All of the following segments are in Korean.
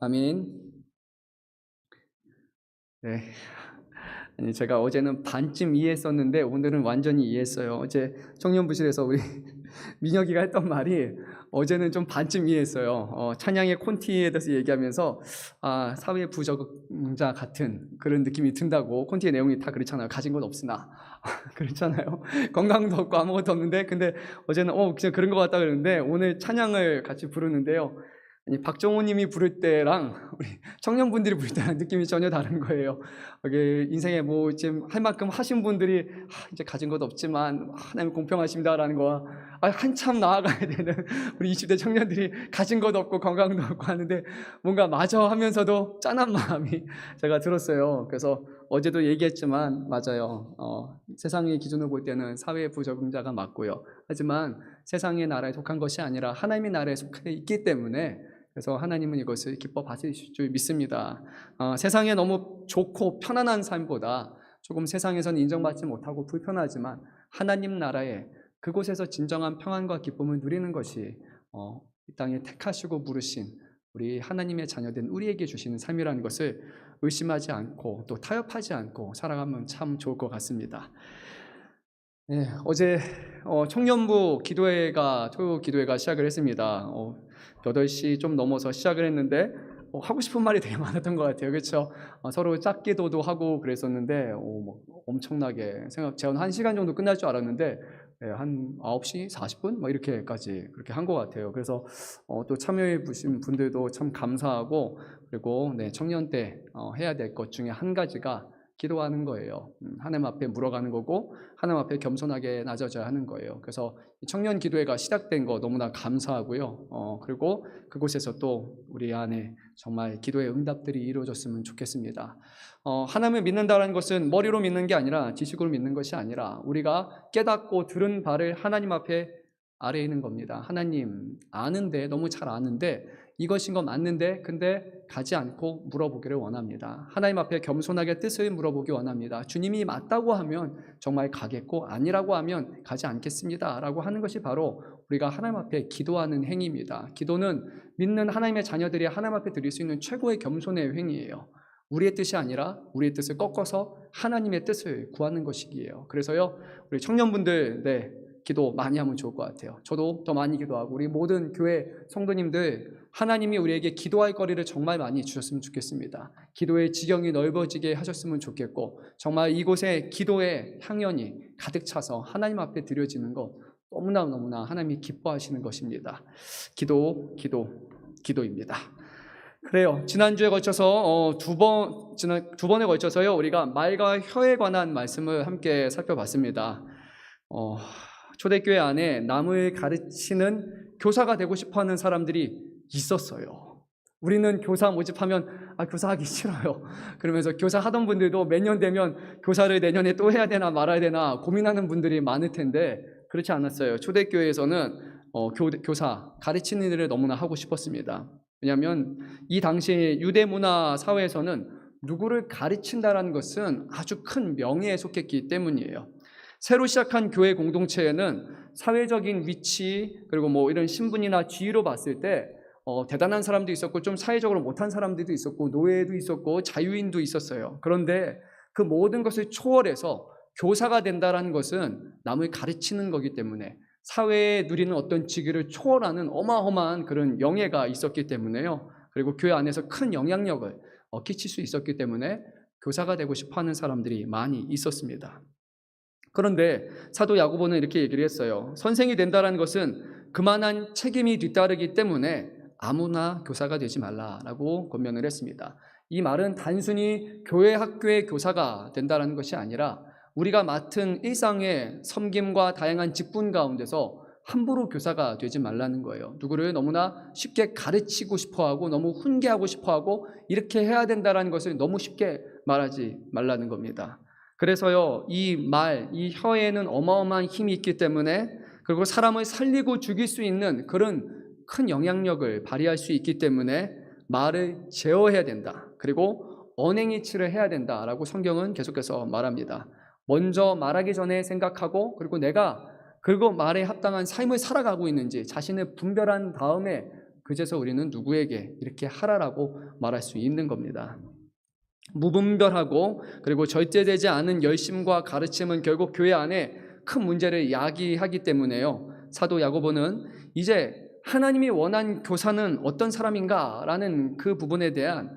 아멘. 네. 아니, 제가 어제는 반쯤 이해했었는데 오늘은 완전히 이해했어요. 어제 청년부실에서 우리 민혁이가 했던 말이 어제는 좀 반쯤 이해했어요. 찬양의 콘티에 대해서 얘기하면서 사회 부적응자 같은 그런 느낌이 든다고. 콘티의 내용이 다 그렇잖아요. 가진 건 없으나 그렇잖아요. 건강도 없고 아무것도 없는데, 근데 어제는 그냥 그런 것 같다 그러는데 오늘 찬양을 같이 부르는데요. 아니, 박정호님이 부를 때랑 우리 청년분들이 부를 때랑 느낌이 전혀 다른 거예요. 인생에 뭐 지금 할 만큼 하신 분들이 이제 가진 것도 없지만 하나님 공평하십니다라는 거와 한참 나아가야 되는 우리 20대 청년들이 가진 것도 없고 건강도 없고 하는데 뭔가 마저 하면서도 짠한 마음이 제가 들었어요. 그래서 어제도 얘기했지만 맞아요. 세상의 기준으로 볼 때는 사회 부적응자가 맞고요. 하지만 세상의 나라에 속한 것이 아니라 하나님의 나라에 속해 있기 때문에, 그래서 하나님은 이것을 기뻐 받으실 줄 믿습니다. 세상에 너무 좋고 편안한 삶보다 조금 세상에서는 인정받지 못하고 불편하지만 하나님 나라에 그곳에서 진정한 평안과 기쁨을 누리는 것이 이 땅에 택하시고 부르신 우리 하나님의 자녀된 우리에게 주시는 삶이라는 것을 의심하지 않고 또 타협하지 않고 살아가면 참 좋을 것 같습니다. 네, 어제 청년부 기도회가 토요 기도회가 시작을 했습니다. 8시 좀 넘어서 시작을 했는데 하고 싶은 말이 되게 많았던 것 같아요. 그렇죠? 서로 짝기도도 하고 그랬었는데 뭐 엄청나게 제가 한 1시간 정도 끝날 줄 알았는데 한 9시 40분 뭐 이렇게까지 그렇게 한 것 같아요. 그래서 또 참여해 주신 분들도 참 감사하고, 그리고 청년 때 해야 될 것 중에 한 가지가 기도하는 거예요. 하나님 앞에 물어가는 거고 하나님 앞에 겸손하게 낮아져야 하는 거예요. 그래서 청년 기도회가 시작된 거 너무나 감사하고요. 그리고 그곳에서 또 우리 안에 정말 기도의 응답들이 이루어졌으면 좋겠습니다. 하나님을 믿는다는 것은 머리로 믿는 게 아니라 지식으로 믿는 것이 아니라 우리가 깨닫고 들은 바를 하나님 앞에 아래에 있는 겁니다. 하나님 아는데, 너무 잘 아는데 이것인 거 맞는데 근데 가지 않고 물어보기를 원합니다. 하나님 앞에 겸손하게 뜻을 물어보기 원합니다. 주님이 맞다고 하면 정말 가겠고 아니라고 하면 가지 않겠습니다 라고 하는 것이 바로 우리가 하나님 앞에 기도하는 행위입니다. 기도는 믿는 하나님의 자녀들이 하나님 앞에 드릴 수 있는 최고의 겸손의 행위예요. 우리의 뜻이 아니라 우리의 뜻을 꺾어서 하나님의 뜻을 구하는 것이기에요. 그래서요, 우리 청년분들 기도 많이 하면 좋을 것 같아요. 저도 더 많이 기도하고 우리 모든 교회 성도님들, 하나님이 우리에게 기도할 거리를 정말 많이 주셨으면 좋겠습니다. 기도의 지경이 넓어지게 하셨으면 좋겠고, 정말 이곳에 기도의 향연이 가득 차서 하나님 앞에 드려지는 것 너무나 하나님이 기뻐하시는 것입니다. 기도입니다. 그래요. 지난주에 걸쳐서 두 번에 걸쳐서요, 우리가 말과 혀에 관한 말씀을 함께 살펴봤습니다. 초대교회 안에 남을 가르치는 교사가 되고 싶어하는 사람들이 있었어요. 우리는 교사 모집하면 교사하기 싫어요. 그러면서 교사 하던 분들도 몇 년 되면 교사를 내년에 또 해야 되나 말아야 되나 고민하는 분들이 많을 텐데, 그렇지 않았어요. 초대교회에서는 교사 가르치는 일을 너무나 하고 싶었습니다. 왜냐하면 이 당시 유대 문화 사회에서는 누구를 가르친다라는 것은 아주 큰 명예에 속했기 때문이에요. 새로 시작한 교회 공동체에는 사회적인 위치, 그리고 뭐 이런 신분이나 지위로 봤을 때 대단한 사람도 있었고 좀 사회적으로 못한 사람들도 있었고 노예도 있었고 자유인도 있었어요. 그런데 그 모든 것을 초월해서 교사가 된다는 것은 남을 가르치는 거기 때문에 사회에 누리는 어떤 직위를 초월하는 어마어마한 그런 영예가 있었기 때문에요. 그리고 교회 안에서 큰 영향력을 끼칠 수 있었기 때문에 교사가 되고 싶어하는 사람들이 많이 있었습니다. 그런데 사도 야고보는 이렇게 얘기를 했어요. 선생이 된다는 것은 그만한 책임이 뒤따르기 때문에 아무나 교사가 되지 말라라고 권면을 했습니다. 이 말은 단순히 교회 학교의 교사가 된다는 것이 아니라 우리가 맡은 일상의 섬김과 다양한 직분 가운데서 함부로 교사가 되지 말라는 거예요. 누구를 너무나 쉽게 가르치고 싶어하고 너무 훈계하고 싶어하고 이렇게 해야 된다는 것을 너무 쉽게 말하지 말라는 겁니다. 그래서요, 이 혀에는 어마어마한 힘이 있기 때문에, 그리고 사람을 살리고 죽일 수 있는 그런 큰 영향력을 발휘할 수 있기 때문에 말을 제어해야 된다. 그리고 언행일치를 해야 된다라고 성경은 계속해서 말합니다. 먼저 말하기 전에 생각하고, 그리고 내가 그거 말에 합당한 삶을 살아가고 있는지 자신을 분별한 다음에 그제서 우리는 누구에게 이렇게 하라라고 말할 수 있는 겁니다. 무분별하고 그리고 절제되지 않은 열심과 가르침은 결국 교회 안에 큰 문제를 야기하기 때문에요. 사도 야고보는 이제 하나님이 원한 교사는 어떤 사람인가라는 그 부분에 대한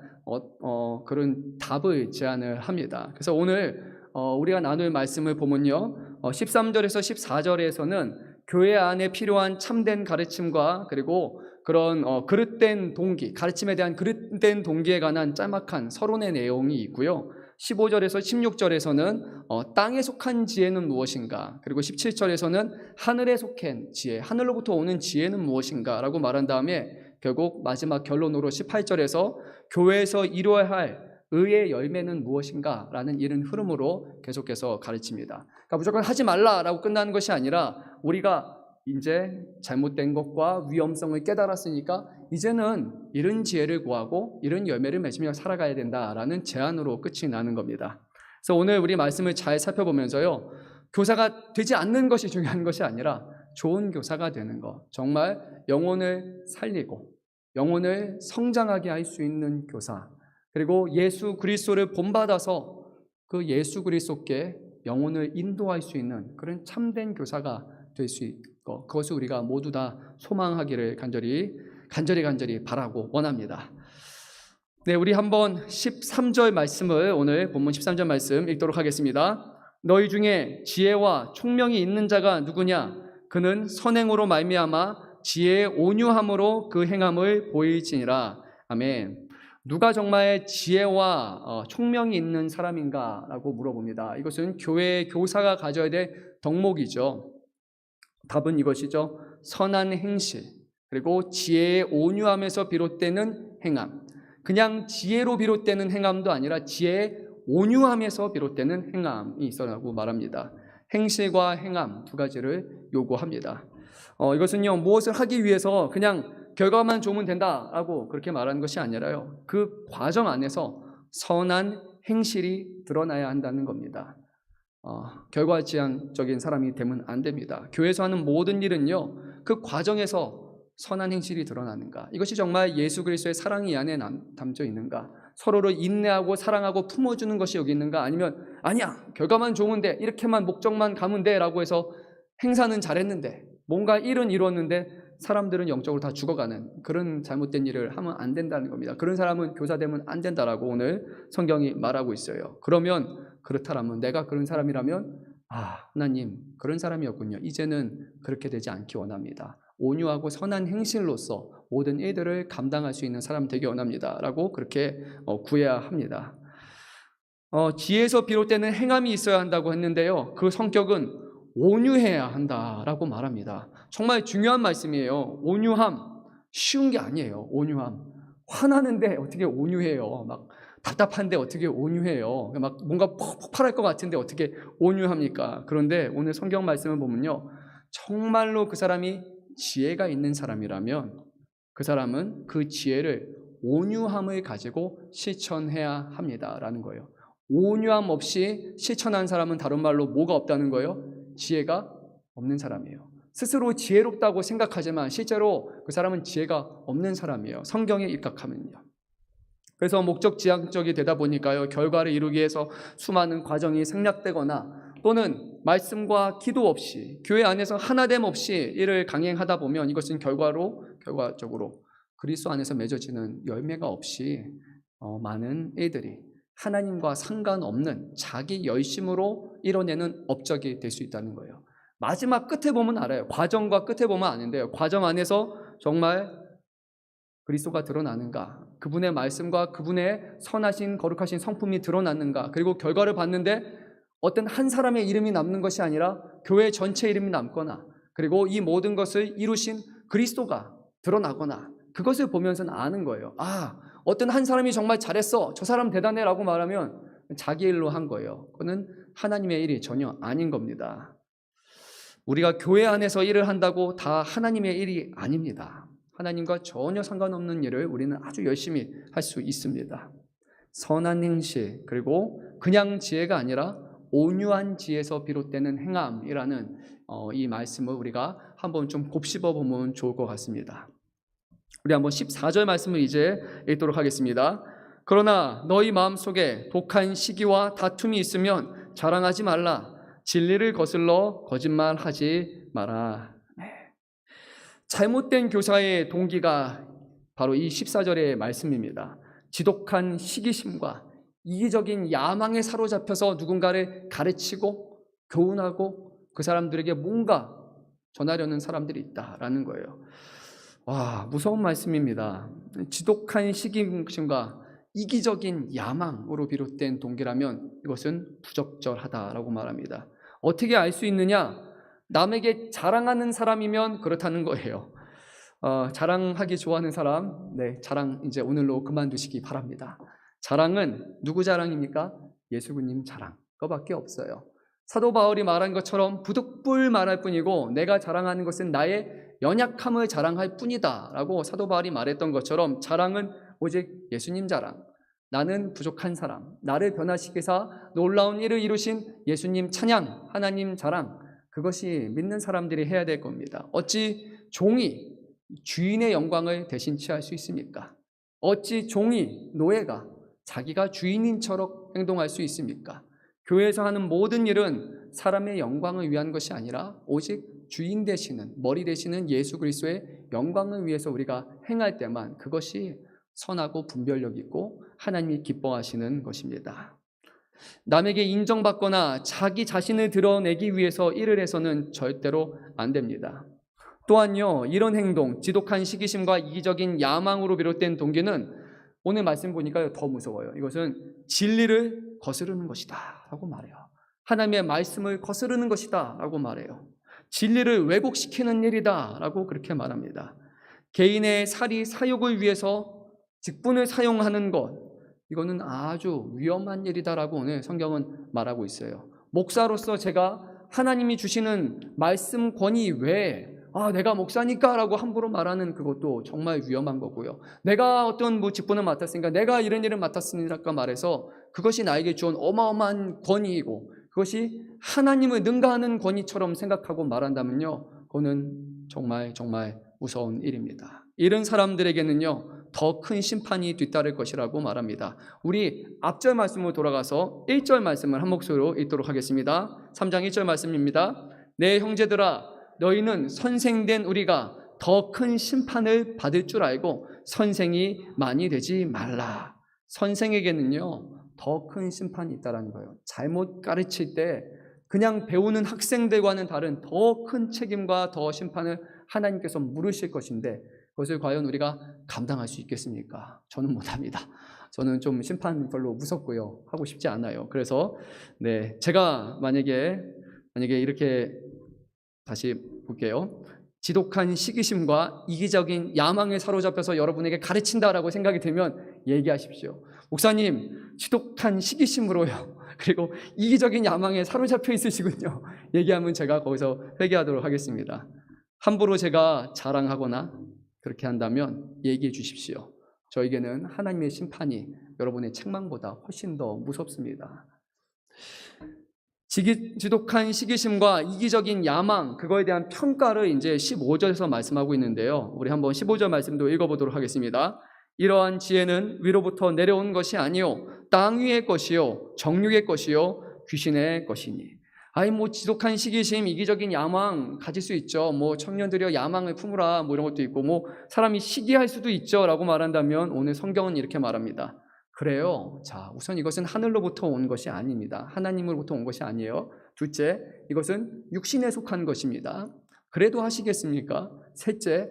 그런 답을 제안을 합니다. 그래서 오늘 우리가 나눌 말씀을 보면요, 13절에서 14절에서는 교회 안에 필요한 참된 가르침과 그리고 그런 그릇된 동기, 가르침에 대한 그릇된 동기에 관한 짤막한 서론의 내용이 있고요. 15절에서 16절에서는 땅에 속한 지혜는 무엇인가, 그리고 17절에서는 하늘에 속한 지혜, 하늘로부터 오는 지혜는 무엇인가 라고 말한 다음에 결국 마지막 결론으로 18절에서 교회에서 이루어야 할 의의 열매는 무엇인가 라는 이런 흐름으로 계속해서 가르칩니다. 그러니까 무조건 하지 말라라고 끝나는 것이 아니라 우리가 이제 잘못된 것과 위험성을 깨달았으니까 이제는 이런 지혜를 구하고 이런 열매를 맺으며 살아가야 된다라는 제안으로 끝이 나는 겁니다. 그래서 오늘 우리 말씀을 잘 살펴보면서요, 교사가 되지 않는 것이 중요한 것이 아니라 좋은 교사가 되는 것, 정말 영혼을 살리고 영혼을 성장하게 할 수 있는 교사, 그리고 예수 그리스도를 본받아서 그 예수 그리스도께 영혼을 인도할 수 있는 그런 참된 교사가 될 수 있고, 그것을 우리가 모두 다 소망하기를 간절히 바라고 원합니다. 네, 우리 한번 13절 말씀을 오늘 본문 13절 말씀 읽도록 하겠습니다. 너희 중에 지혜와 총명이 있는 자가 누구냐? 그는 선행으로 말미암아 지혜의 온유함으로 그 행함을 보일지니라. 아멘. 누가 정말 지혜와 총명이 있는 사람인가라고 물어봅니다. 이것은 교회의 교사가 가져야 될 덕목이죠. 답은 이것이죠. 선한 행실, 그리고 지혜의 온유함에서 비롯되는 행함. 그냥 지혜로 비롯되는 행함도 아니라 지혜의 온유함에서 비롯되는 행함이 있어라고 말합니다. 행실과 행함 두 가지를 요구합니다. 이것은요, 무엇을 하기 위해서 그냥 결과만 좋으면 된다라고 그렇게 말하는 것이 아니라요, 그 과정 안에서 선한 행실이 드러나야 한다는 겁니다. 결과지향적인 사람이 되면 안 됩니다. 교회에서 하는 모든 일은요, 그 과정에서 선한 행실이 드러나는가, 이것이 정말 예수 그리스도의 사랑이 이 안에 담겨 있는가, 서로를 인내하고 사랑하고 품어주는 것이 여기 있는가, 아니면 아니야 결과만 좋으면 돼, 이렇게만 목적만 가면 돼 라고 해서 행사는 잘했는데 뭔가 일은 이루었는데 사람들은 영적으로 다 죽어가는 그런 잘못된 일을 하면 안 된다는 겁니다. 그런 사람은 교사 되면 안 된다라고 오늘 성경이 말하고 있어요. 그러면 그렇다라면, 내가 그런 사람이라면 하나님 그런 사람이었군요, 이제는 그렇게 되지 않기 원합니다. 온유하고 선한 행실로서 모든 일들을 감당할 수 있는 사람 되기 원합니다 라고 그렇게 구해야 합니다. 지혜에서 비롯되는 행함이 있어야 한다고 했는데요, 그 성격은 온유해야 한다라고 말합니다. 정말 중요한 말씀이에요. 온유함 쉬운 게 아니에요. 온유함, 화나는데 어떻게 온유해요? 막 답답한데 어떻게 온유해요? 막 뭔가 폭발할 것 같은데 어떻게 온유합니까? 그런데 오늘 성경 말씀을 보면요, 정말로 그 사람이 지혜가 있는 사람이라면 그 사람은 그 지혜를 온유함을 가지고 실천해야 합니다라는 거예요. 온유함 없이 실천한 사람은 다른 말로 뭐가 없다는 거예요? 지혜가 없는 사람이에요. 스스로 지혜롭다고 생각하지만 실제로 그 사람은 지혜가 없는 사람이에요. 성경에 입각하면요. 그래서 목적지향적이 되다 보니까요, 결과를 이루기 위해서 수많은 과정이 생략되거나 또는 말씀과 기도 없이 교회 안에서 하나됨 없이 이를 강행하다 보면 이것은 결과적으로 그리스도 안에서 맺어지는 열매가 없이 많은 일들이 하나님과 상관없는 자기 열심으로 이뤄내는 업적이 될 수 있다는 거예요. 마지막 끝에 보면 알아요. 과정과 끝에 보면 아는데요, 과정 안에서 정말 그리스도가 드러나는가, 그분의 말씀과 그분의 선하신 거룩하신 성품이 드러나는가, 그리고 결과를 봤는데 어떤 한 사람의 이름이 남는 것이 아니라 교회 전체 이름이 남거나, 그리고 이 모든 것을 이루신 그리스도가 드러나거나, 그것을 보면서는 아는 거예요. 어떤 한 사람이 정말 잘했어, 저 사람 대단해 라고 말하면 자기 일로 한 거예요. 그거는 하나님의 일이 전혀 아닌 겁니다. 우리가 교회 안에서 일을 한다고 다 하나님의 일이 아닙니다. 하나님과 전혀 상관없는 일을 우리는 아주 열심히 할 수 있습니다. 선한 행실, 그리고 그냥 지혜가 아니라 온유한 지혜에서 비롯되는 행함이라는 이 말씀을 우리가 한번 좀 곱씹어 보면 좋을 것 같습니다. 우리 한번 14절 말씀을 이제 읽도록 하겠습니다. 그러나 너희 마음속에 독한 시기와 다툼이 있으면 자랑하지 말라. 진리를 거슬러 거짓말하지 마라. 잘못된 교사의 동기가 바로 이 14절의 말씀입니다. 지독한 시기심과 이기적인 야망에 사로잡혀서 누군가를 가르치고 교훈하고 그 사람들에게 뭔가 전하려는 사람들이 있다라는 거예요. 와, 무서운 말씀입니다. 지독한 시기심과 이기적인 야망으로 비롯된 동기라면 이것은 부적절하다라고 말합니다. 어떻게 알 수 있느냐? 남에게 자랑하는 사람이면 그렇다는 거예요. 자랑하기 좋아하는 사람, 자랑 이제 오늘로 그만두시기 바랍니다. 자랑은 누구 자랑입니까? 예수님 자랑, 그거밖에 없어요. 사도 바울이 말한 것처럼 부득불 말할 뿐이고 내가 자랑하는 것은 나의 연약함을 자랑할 뿐이다 라고 사도 바울이 말했던 것처럼 자랑은 오직 예수님 자랑, 나는 부족한 사람, 나를 변화시키사 놀라운 일을 이루신 예수님 찬양, 하나님 자랑, 그것이 믿는 사람들이 해야 될 겁니다. 어찌 종이 주인의 영광을 대신 취할 수 있습니까? 어찌 종이, 노예가 자기가 주인인처럼 행동할 수 있습니까? 교회에서 하는 모든 일은 사람의 영광을 위한 것이 아니라 오직 주인 되시는, 머리 되시는 예수 그리스도의 영광을 위해서 우리가 행할 때만 그것이 선하고 분별력 있고 하나님이 기뻐하시는 것입니다. 남에게 인정받거나 자기 자신을 드러내기 위해서 일을 해서는 절대로 안 됩니다. 또한요, 이런 행동, 지독한 시기심과 이기적인 야망으로 비롯된 동기는 오늘 말씀 보니까 더 무서워요. 이것은 진리를 거스르는 것이다 라고 말해요. 하나님의 말씀을 거스르는 것이다 라고 말해요. 진리를 왜곡시키는 일이다 라고 그렇게 말합니다. 개인의 사리 사욕을 위해서 직분을 사용하는 것, 이거는 아주 위험한 일이다라고 오늘 성경은 말하고 있어요. 목사로서 제가 하나님이 주시는 말씀 권위 외에 내가 목사니까 라고 함부로 말하는 그것도 정말 위험한 거고요. 내가 어떤 직분을 맡았으니까 내가 이런 일을 맡았으니까 말해서 그것이 나에게 주은 어마어마한 권위이고 그것이 하나님을 능가하는 권위처럼 생각하고 말한다면요, 그거는 정말 무서운 일입니다. 이런 사람들에게는요 더 큰 심판이 뒤따를 것이라고 말합니다. 우리 앞절 말씀으로 돌아가서 1절 말씀을 한 목소리로 읽도록 하겠습니다. 3장 1절 말씀입니다. 내 형제들아, 너희는 선생된 우리가 더 큰 심판을 받을 줄 알고 선생이 많이 되지 말라. 선생에게는요 더 큰 심판이 있다는 거예요. 잘못 가르칠 때 그냥 배우는 학생들과는 다른 더 큰 책임과 더 심판을 하나님께서 물으실 것인데 그것을 과연 우리가 감당할 수 있겠습니까? 저는 못합니다. 저는 좀 심판 별로 무섭고요, 하고 싶지 않아요. 그래서 제가 만약에 이렇게 다시 볼게요. 지독한 시기심과 이기적인 야망에 사로잡혀서 여러분에게 가르친다라고 생각이 들면 얘기하십시오. 목사님, 지독한 시기심으로요, 그리고 이기적인 야망에 사로잡혀 있으시군요. 얘기하면 제가 거기서 회개하도록 하겠습니다. 함부로 제가 자랑하거나 그렇게 한다면 얘기해 주십시오. 저에게는 하나님의 심판이 여러분의 책망보다 훨씬 더 무섭습니다. 지독한 시기심과 이기적인 야망, 그거에 대한 평가를 이제 15절에서 말씀하고 있는데요. 우리 한번 15절 말씀도 읽어보도록 하겠습니다. 이러한 지혜는 위로부터 내려온 것이 아니요 땅 위의 것이요 정욕의 것이요 귀신의 것이니. 지독한 시기심, 이기적인 야망 가질 수 있죠. 청년들이여 야망을 품으라, 이런 것도 있고, 사람이 시기할 수도 있죠 라고 말한다면 오늘 성경은 이렇게 말합니다. 그래요. 자, 우선 이것은 하늘로부터 온 것이 아닙니다. 하나님으로부터 온 것이 아니에요. 둘째, 이것은 육신에 속한 것입니다. 그래도 하시겠습니까? 셋째,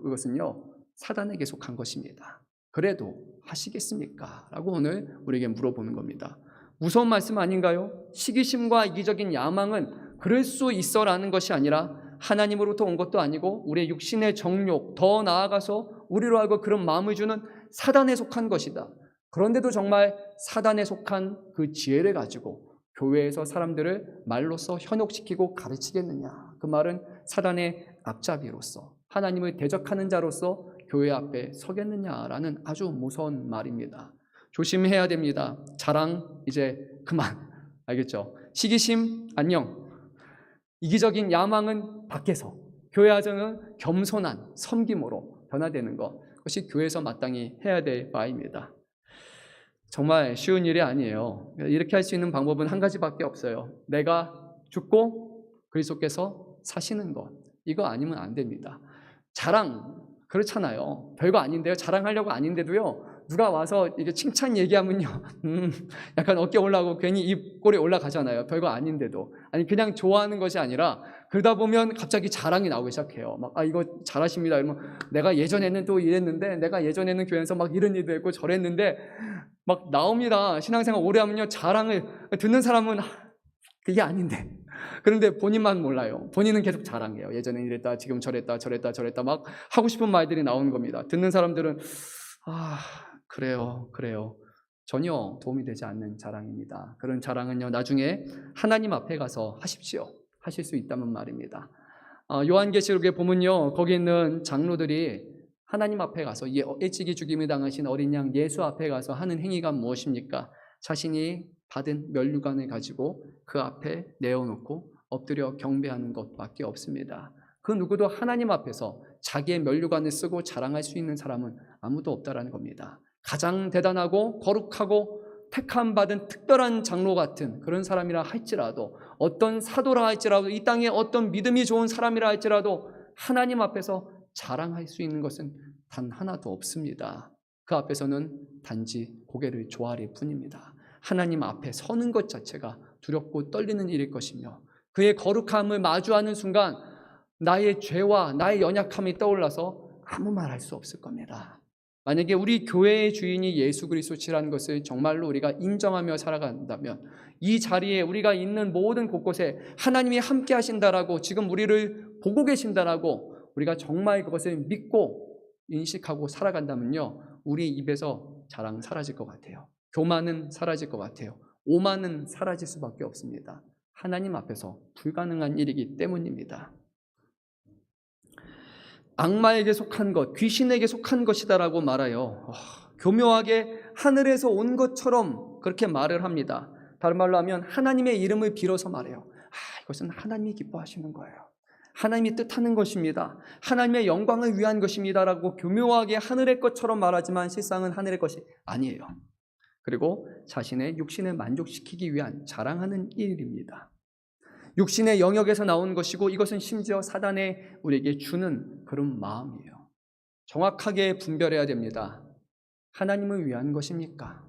이것은요 사단에게 속한 것입니다. 그래도 하시겠습니까? 라고 오늘 우리에게 물어보는 겁니다. 무서운 말씀 아닌가요? 시기심과 이기적인 야망은 그럴 수 있어라는 것이 아니라 하나님으로부터 온 것도 아니고 우리의 육신의 정욕, 더 나아가서 우리로 알고 그런 마음을 주는 사단에 속한 것이다. 그런데도 정말 사단에 속한 그 지혜를 가지고 교회에서 사람들을 말로써 현혹시키고 가르치겠느냐? 그 말은 사단의 앞잡이로서 하나님을 대적하는 자로서 교회 앞에 서겠느냐라는 아주 무서운 말입니다. 조심해야 됩니다. 자랑 이제 그만, 알겠죠? 시기심 안녕, 이기적인 야망은 밖에서, 교회 안에서는 겸손한 섬김으로 변화되는 것, 그것이 교회에서 마땅히 해야 될 바입니다. 정말 쉬운 일이 아니에요. 이렇게 할 수 있는 방법은 한 가지밖에 없어요. 내가 죽고 그리스도께서 사시는 것. 이거 아니면 안 됩니다. 자랑 그렇잖아요. 별거 아닌데요. 자랑하려고 아닌데도요. 누가 와서 이게 칭찬 얘기하면요, 약간 어깨 올라가고 괜히 입꼬리 올라가잖아요. 별거 아닌데도. 아니 그냥 좋아하는 것이 아니라 그러다 보면 갑자기 자랑이 나오기 시작해요. 막 이거 잘하십니다. 이러면 내가 예전에는 또 이랬는데, 내가 예전에는 교회에서 막 이런 일도 했고 저랬는데 막 나옵니다. 신앙생활 오래 하면요, 자랑을 듣는 사람은 그게 아닌데. 그런데 본인만 몰라요. 본인은 계속 자랑해요. 예전에 이랬다, 지금 저랬다, 저랬다 막 하고 싶은 말들이 나오는 겁니다. 듣는 사람들은 그래요. 전혀 도움이 되지 않는 자랑입니다. 그런 자랑은요, 나중에 하나님 앞에 가서 하십시오. 하실 수 있다면 말입니다. 요한계시록에 보면요, 거기 있는 장로들이 하나님 앞에 가서 일찍이 죽임을 당하신 어린 양 예수 앞에 가서 하는 행위가 무엇입니까? 자신이 받은 면류관을 가지고 그 앞에 내어놓고 엎드려 경배하는 것밖에 없습니다. 그 누구도 하나님 앞에서 자기의 면류관을 쓰고 자랑할 수 있는 사람은 아무도 없다라는 겁니다. 가장 대단하고 거룩하고 택함 받은 특별한 장로 같은 그런 사람이라 할지라도, 어떤 사도라 할지라도, 이 땅에 어떤 믿음이 좋은 사람이라 할지라도 하나님 앞에서 자랑할 수 있는 것은 단 하나도 없습니다. 그 앞에서는 단지 고개를 조아릴 뿐입니다. 하나님 앞에 서는 것 자체가 두렵고 떨리는 일일 것이며, 그의 거룩함을 마주하는 순간 나의 죄와 나의 연약함이 떠올라서 아무 말 할 수 없을 겁니다. 만약에 우리 교회의 주인이 예수 그리스도시라는 것을 정말로 우리가 인정하며 살아간다면, 이 자리에 우리가 있는 모든 곳곳에 하나님이 함께 하신다라고, 지금 우리를 보고 계신다라고 우리가 정말 그것을 믿고 인식하고 살아간다면요, 우리 입에서 자랑 사라질 것 같아요. 교만은 사라질 것 같아요. 오만은 사라질 수밖에 없습니다. 하나님 앞에서 불가능한 일이기 때문입니다. 악마에게 속한 것, 귀신에게 속한 것이다라고 말해요. 교묘하게 하늘에서 온 것처럼 그렇게 말을 합니다. 다른 말로 하면 하나님의 이름을 빌어서 말해요. 이것은 하나님이 기뻐하시는 거예요. 하나님이 뜻하는 것입니다. 하나님의 영광을 위한 것입니다라고 교묘하게 하늘의 것처럼 말하지만 실상은 하늘의 것이 아니에요. 그리고 자신의 육신을 만족시키기 위한 자랑하는 일입니다. 육신의 영역에서 나온 것이고, 이것은 심지어 사단이 우리에게 주는 그런 마음이에요. 정확하게 분별해야 됩니다. 하나님을 위한 것입니까?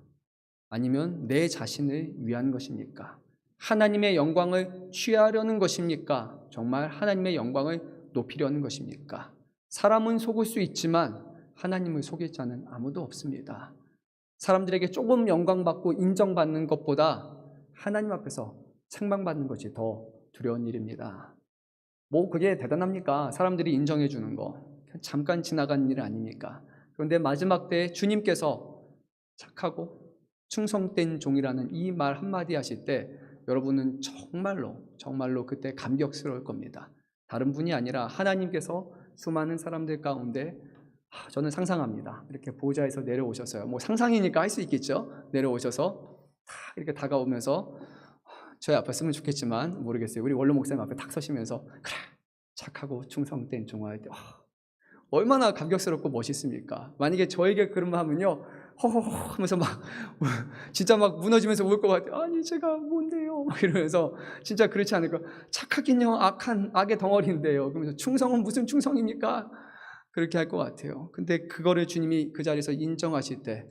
아니면 내 자신을 위한 것입니까? 하나님의 영광을 취하려는 것입니까? 정말 하나님의 영광을 높이려는 것입니까? 사람은 속을 수 있지만 하나님을 속일 자는 아무도 없습니다. 사람들에게 조금 영광받고 인정받는 것보다 하나님 앞에서 책망받는 것이 더 두려운 일입니다. 그게 대단합니까? 사람들이 인정해 주는 거 잠깐 지나간 일 아닙니까? 그런데 마지막 때에 주님께서 착하고 충성된 종이라는 이 말 한마디 하실 때 여러분은 정말로 그때 감격스러울 겁니다. 다른 분이 아니라 하나님께서 수많은 사람들 가운데, 저는 상상합니다. 이렇게 보좌에서 내려오셨어요. 상상이니까 할 수 있겠죠. 내려오셔서 이렇게 다가오면서 저희 앞에 쓰면 좋겠지만 모르겠어요. 우리 원로 목사님 앞에 탁 서시면서 그래, 착하고 충성된 종아 할 때 얼마나 감격스럽고 멋있습니까? 만약에 저에게 그런 말 하면요, 허허허 하면서 진짜 무너지면서 울 것 같아요. 아니 제가 뭔데요? 이러면서 진짜 그렇지 않을까? 착하긴요, 악의 덩어리인데요. 그러면서 충성은 무슨 충성입니까? 그렇게 할 것 같아요. 근데 그거를 주님이 그 자리에서 인정하실 때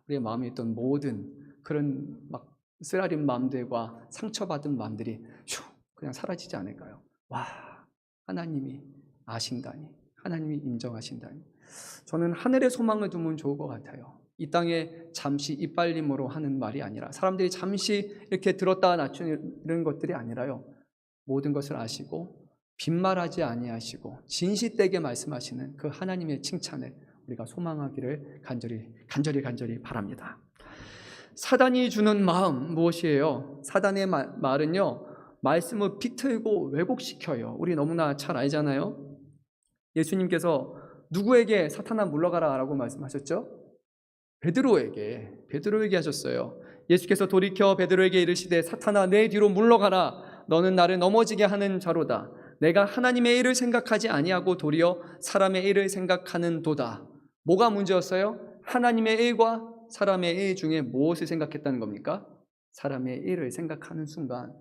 우리의 마음에 있던 모든 그런 쓰라린 마음들과 상처받은 마음들이 그냥 사라지지 않을까요? 와, 하나님이 아신다니, 하나님이 인정하신다니. 저는 하늘의 소망을 두면 좋을 것 같아요. 이 땅에 잠시 이빨림으로 하는 말이 아니라, 사람들이 잠시 이렇게 들었다 낮추는 것들이 아니라요, 모든 것을 아시고 빈말하지 아니하시고 진실되게 말씀하시는 그 하나님의 칭찬을 우리가 소망하기를 간절히 바랍니다. 사단이 주는 마음 무엇이에요? 사단의 말은요, 말씀을 비틀고 왜곡시켜요. 우리 너무나 잘 알잖아요. 예수님께서 누구에게 사탄아 물러가라 라고 말씀하셨죠? 베드로에게 하셨어요. 예수께서 돌이켜 베드로에게 이르시되 사탄아 내 뒤로 물러가라, 너는 나를 넘어지게 하는 자로다. 내가 하나님의 일을 생각하지 아니하고 도리어 사람의 일을 생각하는도다. 뭐가 문제였어요? 하나님의 일과 사람의 일 중에 무엇을 생각했다는 겁니까? 사람의 일을 생각하는 순간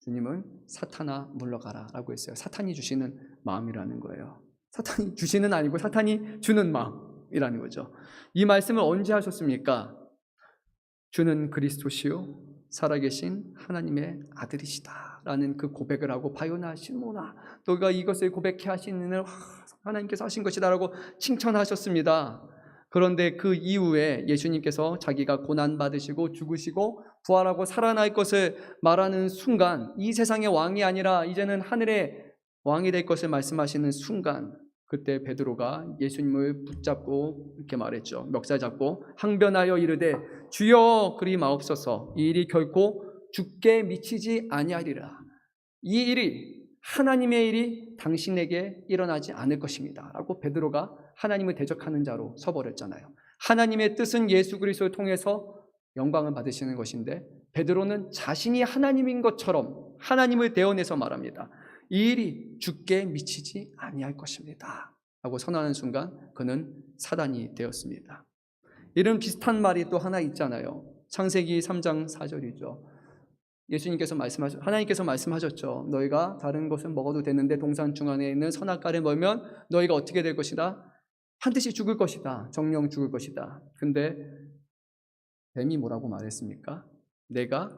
주님은 사탄아 물러가라 라고 했어요. 사탄이 주시는 마음이라는 거예요. 사탄이 주시는 아니고 사탄이 주는 마음이라는 거죠. 이 말씀을 언제 하셨습니까? 주는 그리스도시요 살아계신 하나님의 아들이시다 라는 그 고백을 하고 바요나 시몬아 너가 이것을 고백해 하시는 일을 하나님께서 하신 것이다 라고 칭찬하셨습니다. 그런데 그 이후에 예수님께서 자기가 고난받으시고 죽으시고 부활하고 살아날 것을 말하는 순간, 이 세상의 왕이 아니라 이제는 하늘의 왕이 될 것을 말씀하시는 순간, 그때 베드로가 예수님을 붙잡고 이렇게 말했죠. 멱살 잡고 항변하여 이르되 주여 그리 마옵소서. 이 일이 결코 죽게 미치지 아니하리라. 이 일이 하나님의 일이 당신에게 일어나지 않을 것입니다 라고 베드로가 하나님을 대적하는 자로 서버렸잖아요. 하나님의 뜻은 예수 그리스도를 통해서 영광을 받으시는 것인데 베드로는 자신이 하나님인 것처럼 하나님을 대언해서 말합니다. 이 일이 죽게 미치지 아니할 것입니다 라고 선언하는 순간 그는 사단이 되었습니다. 이런 비슷한 말이 또 하나 있잖아요. 창세기 3장 4절이죠. 하나님께서 말씀하셨죠. 너희가 다른 것은 먹어도 되는데 동산 중앙에 있는 선악과를 먹으면 너희가 어떻게 될 것이다? 반드시 죽을 것이다. 정령 죽을 것이다. 근데 뱀이 뭐라고 말했습니까? 내가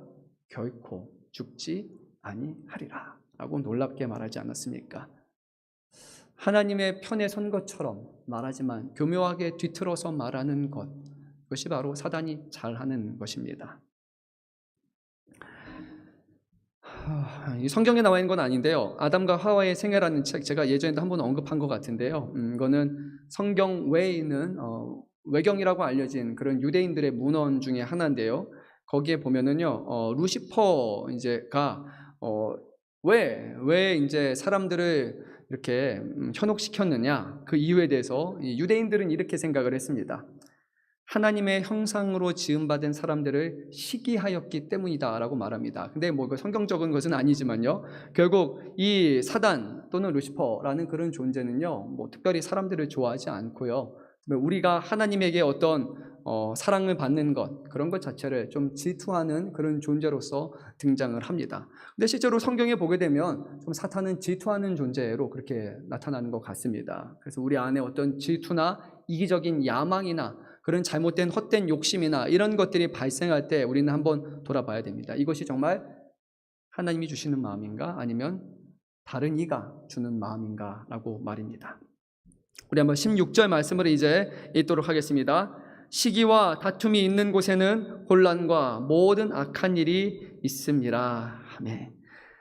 결코 죽지 아니하리라 라고 놀랍게 말하지 않았습니까? 하나님의 편에 선 것처럼 말하지만 교묘하게 뒤틀어서 말하는 것, 그것이 바로 사단이 잘하는 것입니다. 이 성경에 나와 있는 건 아닌데요. 아담과 하와의 생애라는 책, 제가 예전에도 한번 언급한 것 같은데요. 이거는 성경 외에 있는 외경이라고 알려진 그런 유대인들의 문헌 중에 하나인데요. 거기에 보면은요, 루시퍼 이제가 왜 이제 사람들을 이렇게 현혹시켰느냐, 그 이유에 대해서 유대인들은 이렇게 생각을 했습니다. 하나님의 형상으로 지음받은 사람들을 시기하였기 때문이다 라고 말합니다. 근데 뭐 성경적인 것은 아니지만요, 결국 이 사단 또는 루시퍼라는 그런 존재는요, 뭐 특별히 사람들을 좋아하지 않고요, 우리가 하나님에게 어떤 사랑을 받는 것, 그런 것 자체를 좀 질투하는 그런 존재로서 등장을 합니다. 근데 실제로 성경에 보게 되면 좀 사탄은 질투하는 존재로 그렇게 나타나는 것 같습니다. 그래서 우리 안에 어떤 질투나 이기적인 야망이나 그런 잘못된 헛된 욕심이나 이런 것들이 발생할 때 우리는 한번 돌아봐야 됩니다. 이것이 정말 하나님이 주시는 마음인가 아니면 다른 이가 주는 마음인가 라고 말입니다. 우리 한번 16절 말씀을 이제 읽도록 하겠습니다. 시기와 다툼이 있는 곳에는 혼란과 모든 악한 일이 있음이라. 아멘.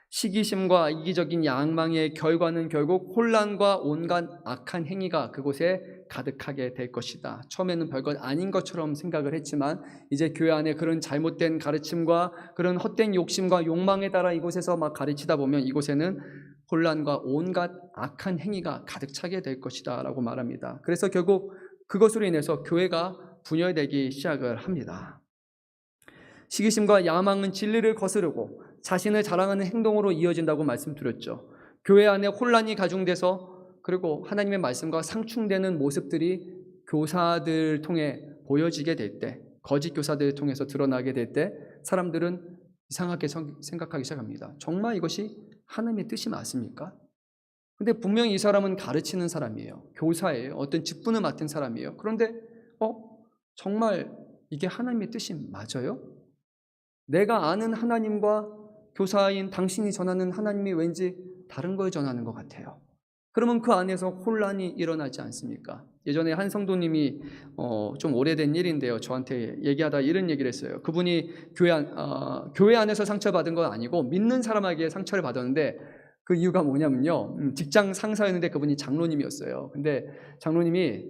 시기심과 이기적인 양망의 결과는 결국 혼란과 온갖 악한 행위가 그곳에 가득하게 될 것이다. 처음에는 별것 아닌 것처럼 생각을 했지만 이제 교회 안에 그런 잘못된 가르침과 그런 헛된 욕심과 욕망에 따라 이곳에서 막 가르치다 보면 이곳에는 혼란과 온갖 악한 행위가 가득 차게 될 것이다 라고 말합니다. 그래서 결국 그것으로 인해서 교회가 분열되기 시작을 합니다. 시기심과 야망은 진리를 거스르고 자신을 자랑하는 행동으로 이어진다고 말씀드렸죠. 교회 안에 혼란이 가중돼서 그리고 하나님의 말씀과 상충되는 모습들이 교사들 통해 보여지게 될 때, 거짓 교사들을 통해서 드러나게 될 때 사람들은 이상하게 생각하기 시작합니다. 정말 이것이 하나님의 뜻이 맞습니까? 근데 분명히 이 사람은 가르치는 사람이에요. 교사예요. 어떤 직분을 맡은 사람이에요. 그런데 정말 이게 하나님의 뜻이 맞아요? 내가 아는 하나님과 교사인 당신이 전하는 하나님이 왠지 다른 걸 전하는 것 같아요. 그러면 그 안에서 혼란이 일어나지 않습니까? 예전에 한 성도님이 좀 오래된 일인데요, 저한테 얘기하다 이런 얘기를 했어요. 그분이 교회 안에서 상처받은 건 아니고 믿는 사람에게 상처를 받았는데 그 이유가 뭐냐면요, 직장 상사였는데 그분이 장로님이었어요. 근데 장로님이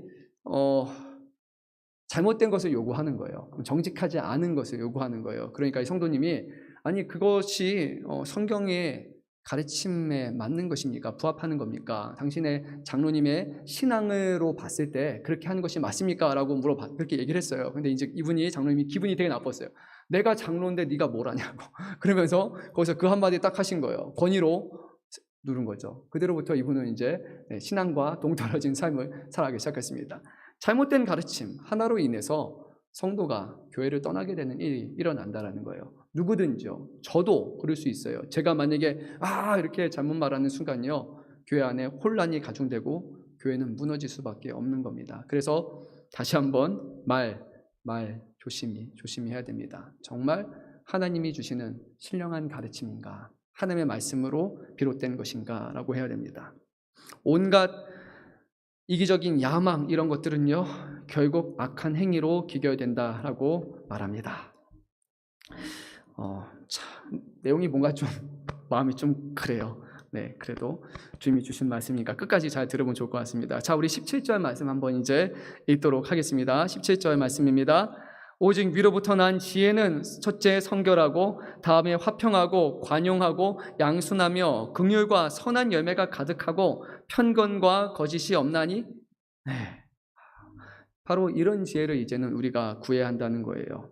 잘못된 것을 요구하는 거예요. 정직하지 않은 것을 요구하는 거예요. 그러니까 이 성도님이 아니 그것이 성경의 가르침에 맞는 것입니까? 부합하는 겁니까? 당신의 장로님의 신앙으로 봤을 때 그렇게 하는 것이 맞습니까? 라고 그렇게 얘기를 했어요. 근데 이제 장로님이 기분이 되게 나빴어요. 내가 장로인데 네가 뭘 하냐고. 그러면서 거기서 그 한마디 딱 하신 거예요. 권위로 누른 거죠. 그대로부터 이분은 이제 신앙과 동떨어진 삶을 살아가기 시작했습니다. 잘못된 가르침 하나로 인해서 성도가 교회를 떠나게 되는 일이 일어난다는 거예요. 누구든지요. 저도 그럴 수 있어요. 제가 만약에 이렇게 잘못 말하는 순간요, 교회 안에 혼란이 가중되고 교회는 무너질 수밖에 없는 겁니다. 그래서 다시 한번 말 조심히 해야 됩니다. 정말 하나님이 주시는 신령한 가르침인가, 하나님의 말씀으로 비롯된 것인가 라고 해야 됩니다. 온갖 이기적인 야망 이런 것들은요, 결국 악한 행위로 기결된다라고 말합니다. 내용이 뭔가 좀 마음이 좀 그래요. 그래도 주님이 주신 말씀이니까 끝까지 잘 들어보면 좋을 것 같습니다. 자, 우리 17절 말씀 한번 이제 읽도록 하겠습니다. 17절 말씀입니다. 오직 위로부터 난 지혜는 첫째 성결하고 다음에 화평하고 관용하고 양순하며 긍휼과 선한 열매가 가득하고 편견과 거짓이 없나니. 바로 이런 지혜를 이제는 우리가 구해야 한다는 거예요.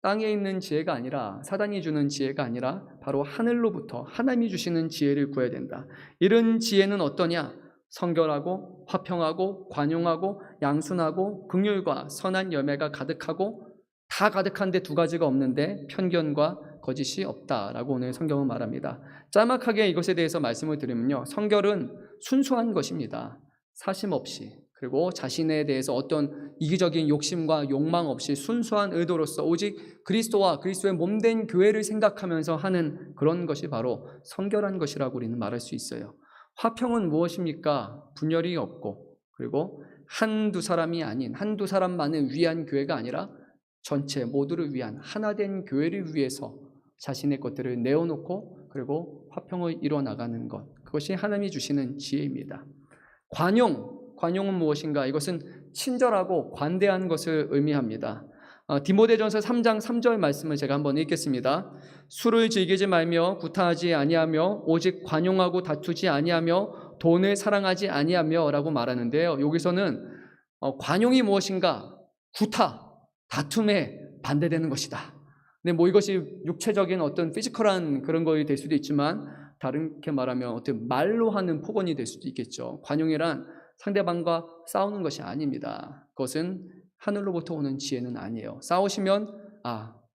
땅에 있는 지혜가 아니라, 사단이 주는 지혜가 아니라 바로 하늘로부터 하나님이 주시는 지혜를 구해야 된다. 이런 지혜는 어떠냐? 성결하고 화평하고 관용하고 양순하고 긍휼과 선한 열매가 가득하고, 다 가득한데 두 가지가 없는데 편견과 거짓이 없다라고 오늘 성경은 말합니다. 짤막하게 이것에 대해서 말씀을 드리면요, 성결은 순수한 것입니다. 사심 없이, 그리고 자신에 대해서 어떤 이기적인 욕심과 욕망 없이 순수한 의도로서 오직 그리스도와 그리스도의 몸된 교회를 생각하면서 하는 그런 것이 바로 성결한 것이라고 우리는 말할 수 있어요. 화평은 무엇입니까? 분열이 없고, 그리고 한두 사람이 아닌, 한두 사람만을 위한 교회가 아니라 전체 모두를 위한 하나된 교회를 위해서 자신의 것들을 내어놓고 그리고 화평을 이뤄나가는 것, 그것이 하나님이 주시는 지혜입니다. 관용은 무엇인가? 이것은 친절하고 관대한 것을 의미합니다. 디모데전서 3장 3절 말씀을 제가 한번 읽겠습니다. 술을 즐기지 말며 구타하지 아니하며 오직 관용하고 다투지 아니하며 돈을 사랑하지 아니하며 라고 말하는데요, 여기서는 관용이 무엇인가? 구타, 다툼에 반대되는 것이다. 근데 이것이 육체적인 어떤 피지컬한 그런 것이 될 수도 있지만, 다르게 말하면 어떤 말로 하는 폭언이 될 수도 있겠죠. 관용이란 상대방과 싸우는 것이 아닙니다. 그것은 하늘로부터 오는 지혜는 아니에요. 싸우시면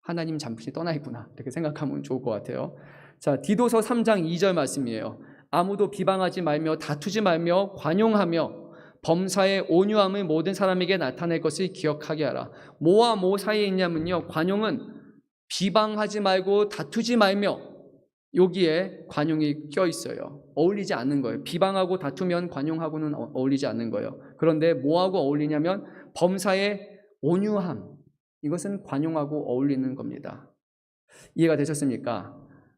하나님 잠시 떠나 있구나, 이렇게 생각하면 좋을 것 같아요. 자, 디도서 3장 2절 말씀이에요. 아무도 비방하지 말며 다투지 말며 관용하며 범사의 온유함을 모든 사람에게 나타낼 것을 기억하게 하라. 뭐와 뭐 사이에 있냐면요, 관용은 비방하지 말고 다투지 말며, 여기에 관용이 껴 있어요. 어울리지 않는 거예요. 비방하고 다투면 관용하고는 어울리지 않는 거예요. 그런데 뭐하고 어울리냐면 범사의 온유함, 이것은 관용하고 어울리는 겁니다. 이해가 되셨습니까?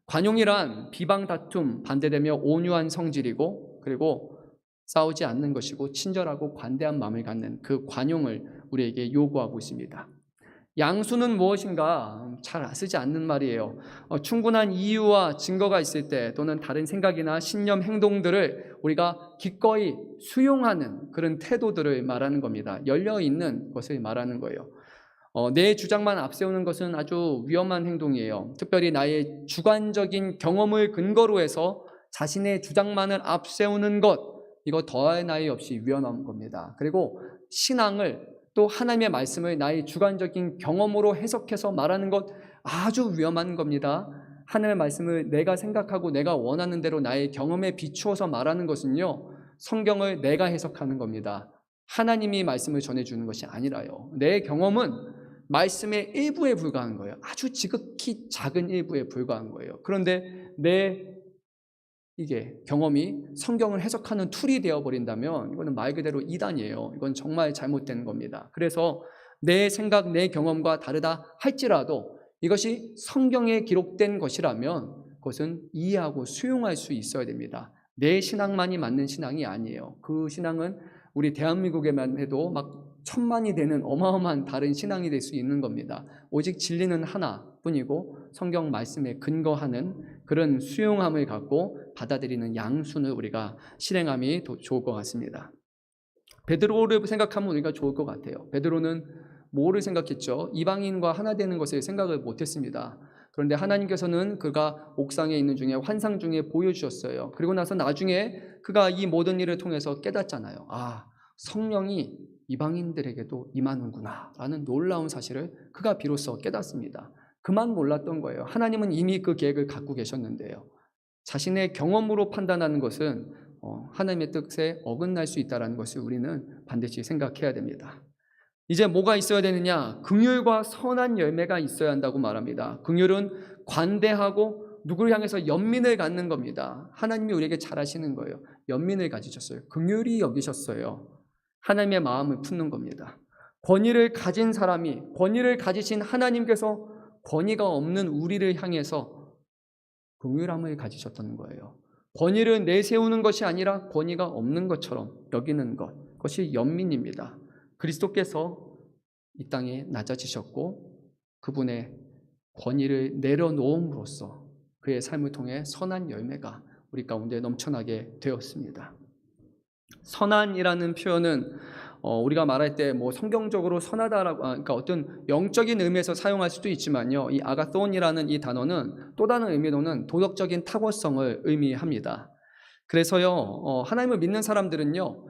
관용이란 비방, 다툼 반대되며 온유한 성질이고, 그리고 싸우지 않는 것이고 친절하고 관대한 마음을 갖는 그 관용을 우리에게 요구하고 있습니다. 양수는 무엇인가? 잘 쓰지 않는 말이에요. 충분한 이유와 증거가 있을 때, 또는 다른 생각이나 신념, 행동들을 우리가 기꺼이 수용하는 그런 태도들을 말하는 겁니다. 열려있는 것을 말하는 거예요. 내 주장만 앞세우는 것은 아주 위험한 행동이에요. 특별히 나의 주관적인 경험을 근거로 해서 자신의 주장만을 앞세우는 것, 이거 더할 나위 없이 위험한 겁니다. 그리고 신앙을, 또 하나님의 말씀을 나의 주관적인 경험으로 해석해서 말하는 것, 아주 위험한 겁니다. 하나님의 말씀을 내가 생각하고 내가 원하는 대로 나의 경험에 비추어서 말하는 것은요, 성경을 내가 해석하는 겁니다. 하나님이 말씀을 전해주는 것이 아니라요. 내 경험은 말씀의 일부에 불과한 거예요. 아주 지극히 작은 일부에 불과한 거예요. 그런데 내 이게 경험이 성경을 해석하는 툴이 되어버린다면 이거는 말 그대로 이단이에요. 이건 정말 잘못된 겁니다. 그래서 내 생각, 내 경험과 다르다 할지라도 이것이 성경에 기록된 것이라면 그것은 이해하고 수용할 수 있어야 됩니다. 내 신앙만이 맞는 신앙이 아니에요. 그 신앙은 우리 대한민국에만 해도 막 1000만이 되는 어마어마한 다른 신앙이 될 수 있는 겁니다. 오직 진리는 하나뿐이고 성경 말씀에 근거하는 그런 수용함을 갖고 받아들이는 양순을 우리가 실행함이 좋을 것 같습니다. 베드로를 생각하면 우리가 좋을 것 같아요. 베드로는 뭐를 생각했죠? 이방인과 하나 되는 것을 생각을 못했습니다. 그런데 하나님께서는 그가 옥상에 있는 중에 환상 중에 보여주셨어요. 그리고 나서 나중에 그가 이 모든 일을 통해서 깨닫잖아요. 아, 성령이 이방인들에게도 임하는구나 라는 놀라운 사실을 그가 비로소 깨닫습니다. 그만 몰랐던 거예요. 하나님은 이미 그 계획을 갖고 계셨는데요. 자신의 경험으로 판단하는 것은 하나님의 뜻에 어긋날 수 있다는 것을 우리는 반드시 생각해야 됩니다. 이제 뭐가 있어야 되느냐? 긍휼과 선한 열매가 있어야 한다고 말합니다. 긍휼은 관대하고 누구를 향해서 연민을 갖는 겁니다. 하나님이 우리에게 잘하시는 거예요. 연민을 가지셨어요. 긍휼히 여기셨어요. 하나님의 마음을 품는 겁니다. 권위를 가진 사람이, 권위를 가지신 하나님께서 권위가 없는 우리를 향해서 긍휼함을 가지셨다는 거예요. 권위를 내세우는 것이 아니라 권위가 없는 것처럼 여기는 것, 그것이 연민입니다. 그리스도께서 이 땅에 낮아지셨고 그분의 권위를 내려놓음으로써 그의 삶을 통해 선한 열매가 우리 가운데 넘쳐나게 되었습니다. 선한이라는 표현은 우리가 말할 때 뭐 성경적으로 선하다라고, 그러니까 어떤 영적인 의미에서 사용할 수도 있지만요, 이 아가톤이라는 이 단어는 또 다른 의미로는 도덕적인 탁월성을 의미합니다. 그래서요, 하나님을 믿는 사람들은요,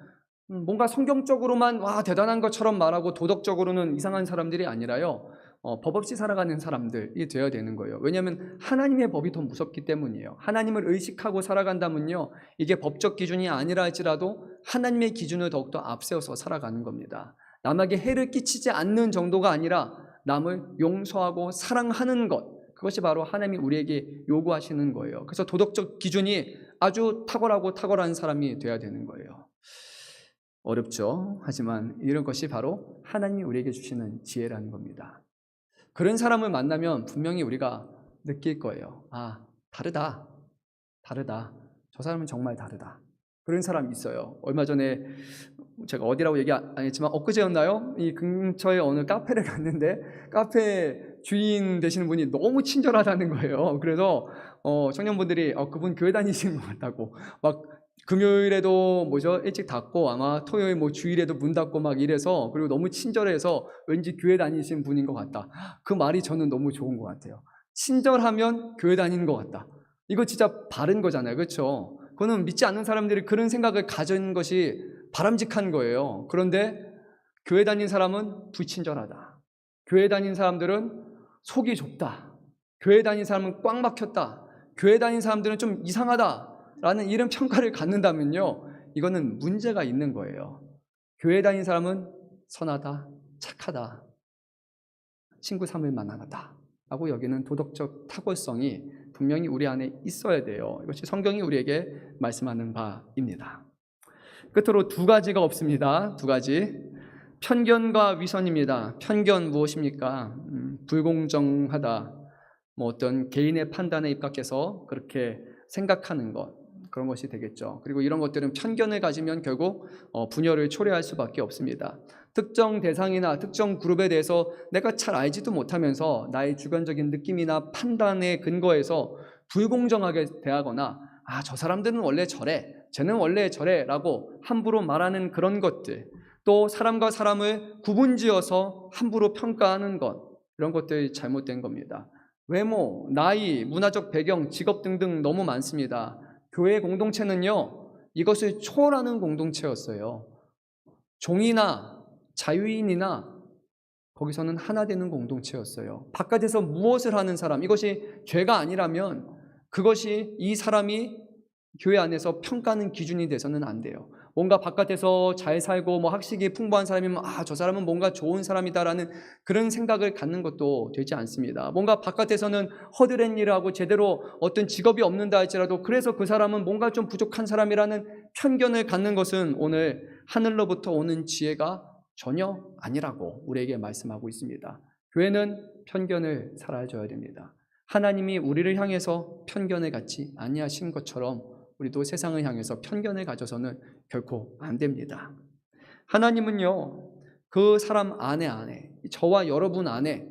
뭔가 성경적으로만 와 대단한 것처럼 말하고 도덕적으로는 이상한 사람들이 아니라요, 법 없이 살아가는 사람들이 되어야 되는 거예요. 왜냐하면 하나님의 법이 더 무섭기 때문이에요. 하나님을 의식하고 살아간다면요, 이게 법적 기준이 아니라 할지라도 하나님의 기준을 더욱더 앞세워서 살아가는 겁니다. 남에게 해를 끼치지 않는 정도가 아니라 남을 용서하고 사랑하는 것, 그것이 바로 하나님이 우리에게 요구하시는 거예요. 그래서 도덕적 기준이 아주 탁월하고 탁월한 사람이 되어야 되는 거예요. 어렵죠. 하지만 이런 것이 바로 하나님이 우리에게 주시는 지혜라는 겁니다. 그런 사람을 만나면 분명히 우리가 느낄 거예요. 아, 다르다. 저 사람은 정말 다르다. 그런 사람이 있어요. 얼마 전에 제가 어디라고 얘기 안 했지만 엊그제였나요? 이 근처에 어느 카페를 갔는데 카페 주인 되시는 분이 너무 친절하다는 거예요. 그래서 청년분들이 그분 교회 다니시는 것 같다고, 막 금요일에도 일찍 닫고 아마 토요일 주일에도 문 닫고 막 이래서, 그리고 너무 친절해서 왠지 교회 다니시는 분인 것 같다. 그 말이 저는 너무 좋은 것 같아요. 친절하면 교회 다니는 것 같다. 이거 진짜 바른 거잖아요. 그렇죠? 그거는 믿지 않는 사람들이 그런 생각을 가진 것이 바람직한 거예요. 그런데 교회 다닌 사람은 불친절하다. 교회 다닌 사람들은 속이 좁다. 교회 다닌 사람은 꽉 막혔다. 교회 다닌 사람들은 좀 이상하다 라는 이런 평가를 갖는다면요, 이거는 문제가 있는 거예요. 교회 다닌 사람은 선하다, 착하다, 친구 삼을 만하다 라고 여기는 도덕적 탁월성이 분명히 우리 안에 있어야 돼요. 이것이 성경이 우리에게 말씀하는 바입니다. 끝으로 두 가지가 없습니다. 두 가지. 편견과 위선입니다. 편견 무엇입니까? 불공정하다, 어떤 개인의 판단에 입각해서 그렇게 생각하는 것, 그런 것이 되겠죠. 그리고 이런 것들은 편견을 가지면 결국 분열을 초래할 수밖에 없습니다. 특정 대상이나 특정 그룹에 대해서 내가 잘 알지도 못하면서 나의 주관적인 느낌이나 판단에 근거해서 불공정하게 대하거나 저 사람들은 원래 저래, 쟤는 원래 저래 라고 함부로 말하는 그런 것들, 또 사람과 사람을 구분지어서 함부로 평가하는 것, 이런 것들이 잘못된 겁니다. 외모, 나이, 문화적 배경, 직업 등등 너무 많습니다. 교회 공동체는요, 이것을 초월하는 공동체였어요. 종이나 자유인이나 거기서는 하나 되는 공동체였어요. 바깥에서 무엇을 하는 사람, 이것이 죄가 아니라면 그것이 이 사람이 교회 안에서 평가하는 기준이 돼서는 안 돼요. 뭔가 바깥에서 잘 살고 학식이 풍부한 사람이면 저 사람은 뭔가 좋은 사람이다라는 그런 생각을 갖는 것도 되지 않습니다. 뭔가 바깥에서는 허드렛 일을 하고 제대로 어떤 직업이 없는다 할지라도 그래서 그 사람은 뭔가 좀 부족한 사람이라는 편견을 갖는 것은 오늘 하늘로부터 오는 지혜가 전혀 아니라고 우리에게 말씀하고 있습니다. 교회는 편견을 사라져야 됩니다. 하나님이 우리를 향해서 편견을 갖지 아니하신 것처럼 우리도 세상을 향해서 편견을 가져서는 결코 안 됩니다. 하나님은요, 그 사람 안에 저와 여러분 안에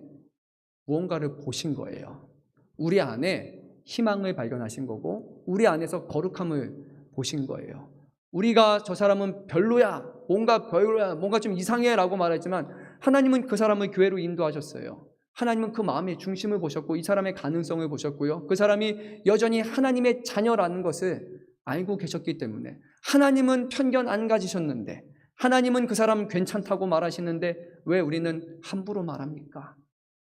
무언가를 보신 거예요. 우리 안에 희망을 발견하신 거고 우리 안에서 거룩함을 보신 거예요. 우리가 저 사람은 별로야, 뭔가 좀 이상해 라고 말했지만 하나님은 그 사람을 교회로 인도하셨어요. 하나님은 그 마음의 중심을 보셨고 이 사람의 가능성을 보셨고요. 그 사람이 여전히 하나님의 자녀라는 것을 알고 계셨기 때문에 하나님은 편견 안 가지셨는데 하나님은 그 사람 괜찮다고 말하시는데 왜 우리는 함부로 말합니까?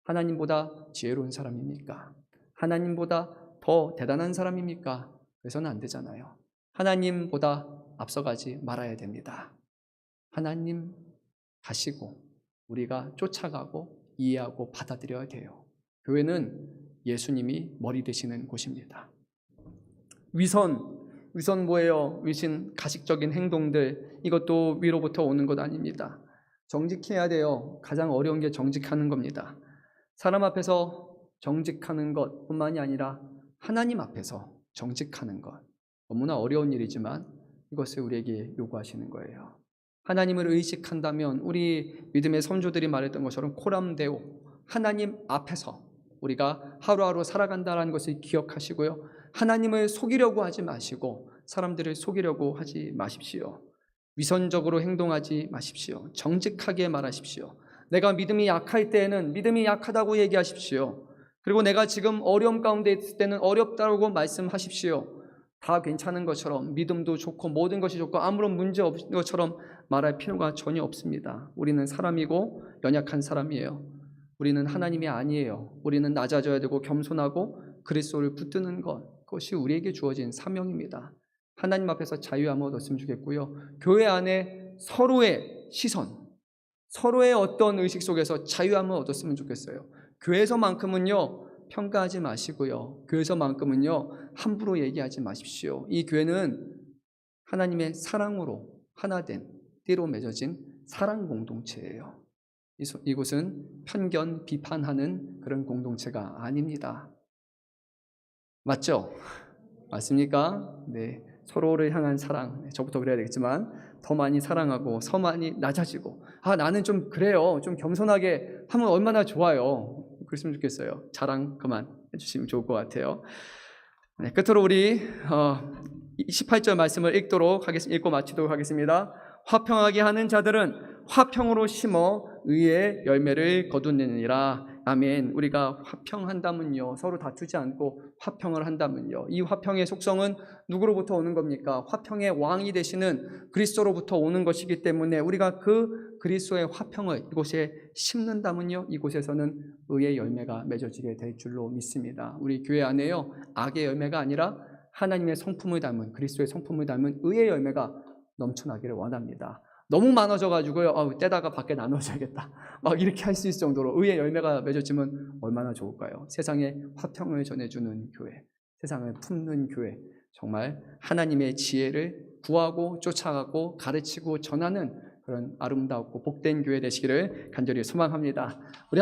하나님보다 지혜로운 사람입니까? 하나님보다 더 대단한 사람입니까? 그래서는 안 되잖아요. 하나님보다 앞서가지 말아야 됩니다. 하나님 가시고 우리가 쫓아가고 이해하고 받아들여야 돼요. 교회는 예수님이 머리 되시는 곳입니다. 위선 뭐예요? 위신, 가식적인 행동들, 이것도 위로부터 오는 것 아닙니다. 정직해야 돼요. 가장 어려운 게 정직하는 겁니다. 사람 앞에서 정직하는 것뿐만이 아니라 하나님 앞에서 정직하는 것, 너무나 어려운 일이지만 이것을 우리에게 요구하시는 거예요. 하나님을 의식한다면 우리 믿음의 선조들이 말했던 것처럼 코람데오, 하나님 앞에서 우리가 하루하루 살아간다는 것을 기억하시고요. 하나님을 속이려고 하지 마시고 사람들을 속이려고 하지 마십시오. 위선적으로 행동하지 마십시오. 정직하게 말하십시오. 내가 믿음이 약할 때에는 믿음이 약하다고 얘기하십시오. 그리고 내가 지금 어려움 가운데 있을 때는 어렵다고 말씀하십시오. 다 괜찮은 것처럼 믿음도 좋고 모든 것이 좋고 아무런 문제 없는 것처럼 말할 필요가 전혀 없습니다. 우리는 사람이고 연약한 사람이에요. 우리는 하나님이 아니에요. 우리는 낮아져야 되고 겸손하고 그리스도를 붙드는 것, 그것이 우리에게 주어진 사명입니다. 하나님 앞에서 자유함을 얻었으면 좋겠고요. 교회 안에 서로의 시선, 서로의 어떤 의식 속에서 자유함을 얻었으면 좋겠어요. 교회에서만큼은요 평가하지 마시고요. 교회에서만큼은요 함부로 얘기하지 마십시오. 이 교회는 하나님의 사랑으로 하나된 띠로 맺어진 사랑 공동체예요. 이곳은 편견, 비판하는 그런 공동체가 아닙니다. 맞죠? 맞습니까? 네, 서로를 향한 사랑, 저부터 그래야 되겠지만 더 많이 사랑하고 더 많이 낮아지고 나는 좀 그래요, 좀 겸손하게 하면 얼마나 좋아요. 그랬으면 좋겠어요. 자랑 그만 해주시면 좋을 것 같아요. 네, 끝으로 우리 18절 말씀을 읽고 마치도록 하겠습니다. 화평하게 하는 자들은 화평으로 심어 의의 열매를 거두느니라. 아멘. 우리가 화평한다면요, 서로 다투지 않고 화평을 한다면요, 이 화평의 속성은 누구로부터 오는 겁니까? 화평의 왕이 되시는 그리스도로부터 오는 것이기 때문에 우리가 그 그리스도의 화평을 이곳에 심는다면요, 이곳에서는 의의 열매가 맺어지게 될 줄로 믿습니다. 우리 교회 안에요, 악의 열매가 아니라 하나님의 성품을 닮은, 그리스도의 성품을 닮은 의의 열매가 넘쳐나기를 원합니다. 너무 많아져가지고요, 떼다가 밖에 나눠줘야겠다, 막 이렇게 할 수 있을 정도로 의의 열매가 맺어지면 얼마나 좋을까요? 세상에 화평을 전해주는 교회, 세상을 품는 교회, 정말 하나님의 지혜를 구하고 쫓아가고 가르치고 전하는 그런 아름답고 복된 교회 되시기를 간절히 소망합니다. 우리